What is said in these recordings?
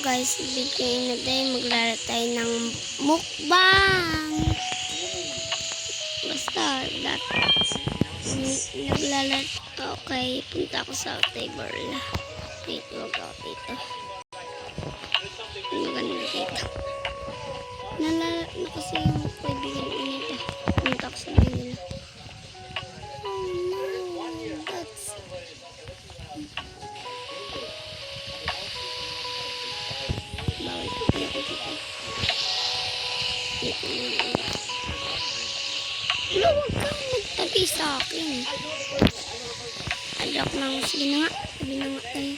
Guys, video na tayo. Maglaro tayo ng mukbang. Basta, naglalaro. Okay, punta ako sa table. Dito, wag ako dito. Ang ganda dito. Nalala na kasi yung kaibigan ko nito. Punta ako sa table. Oh no, that's... Bawal ko pala ko dito. Dito na lang. Wala, huwag kang magtabi sa akin. Adok lang. Sige na nga. Sabi na nga tayo.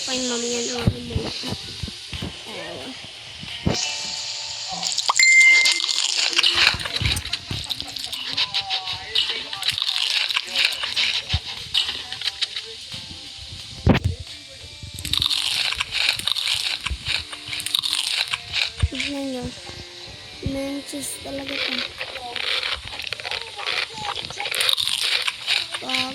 Okay, mamaya na ako muna. Tignan nyo. Manches talaga ito. Pag.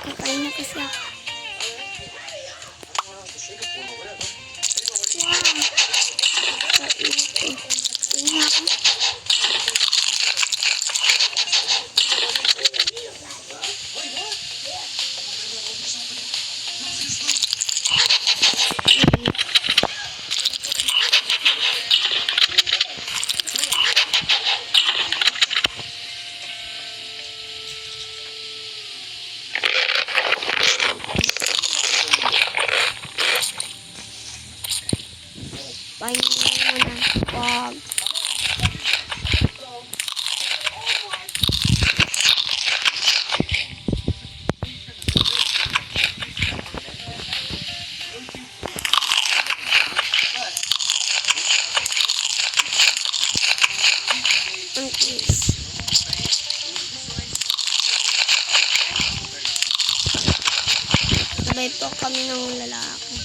Kakain na kasi ako. Wow! Kakain ito. Kakain na ako. Pahin mo na. Pag. Ang kiss. Sabay po kami ng lalaki.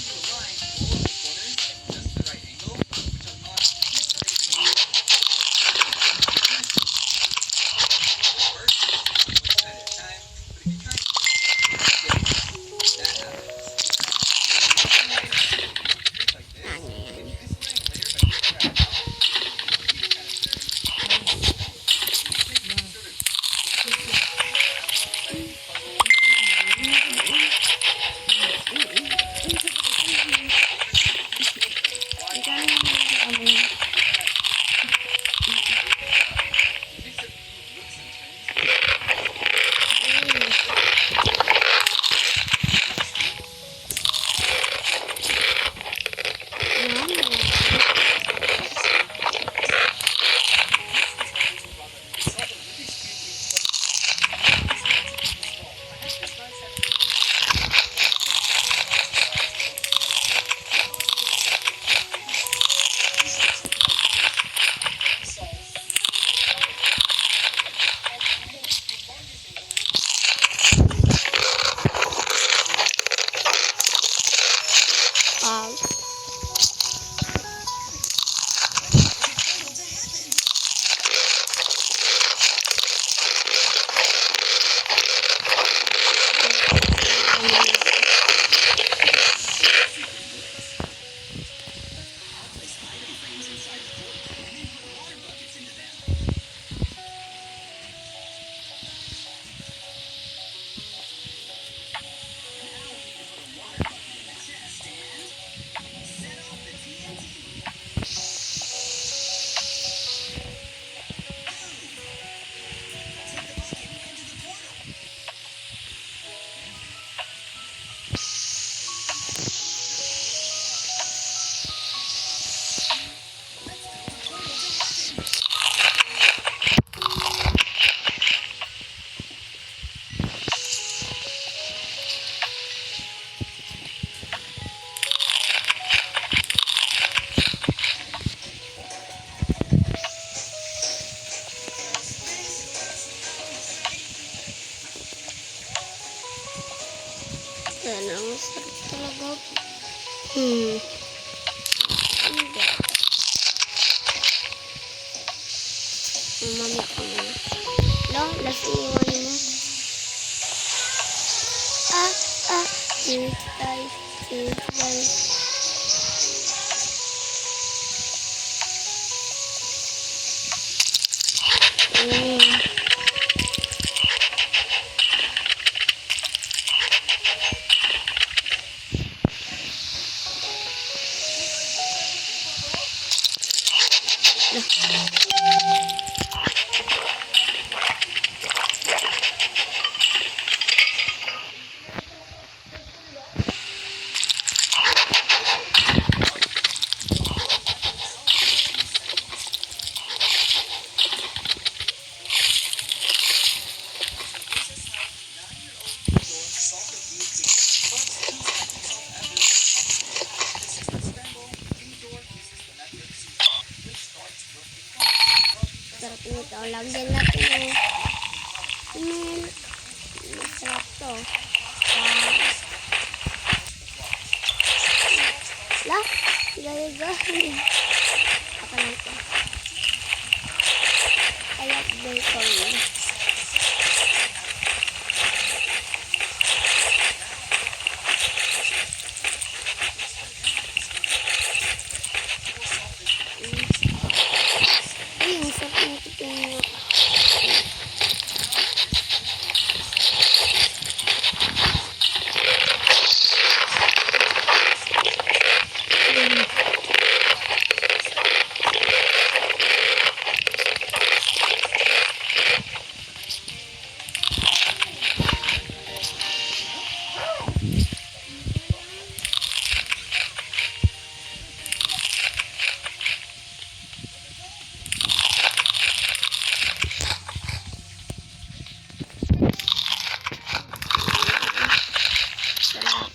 Yan ang sarap talaga. Hindi. Mamit ko muna. Last iwan mo. Hintay. Sarap nito. Lagyan natin ng milk. Masarap to. Gaya-gaya. Ako lang to. I like bacon. Ayun, sarap nito tingnan. Sarap.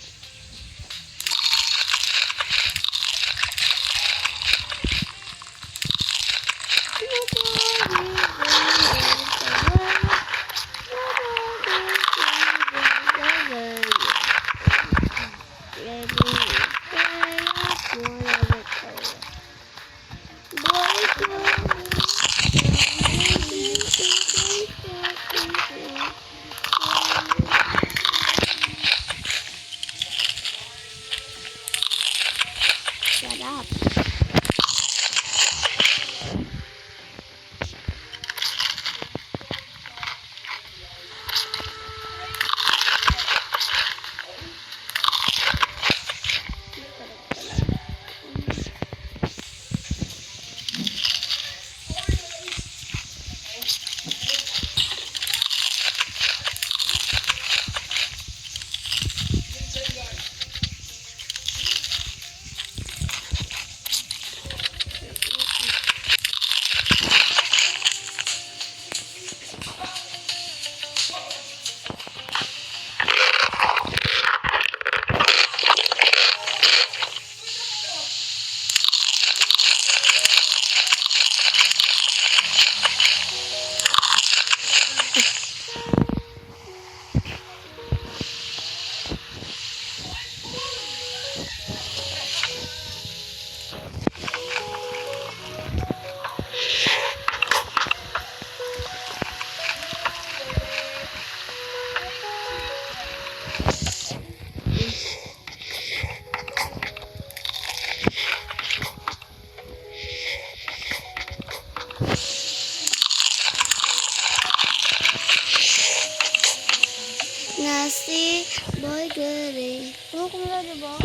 Nasi burger eh. Kung diba?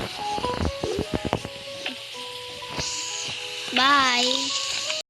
Bye!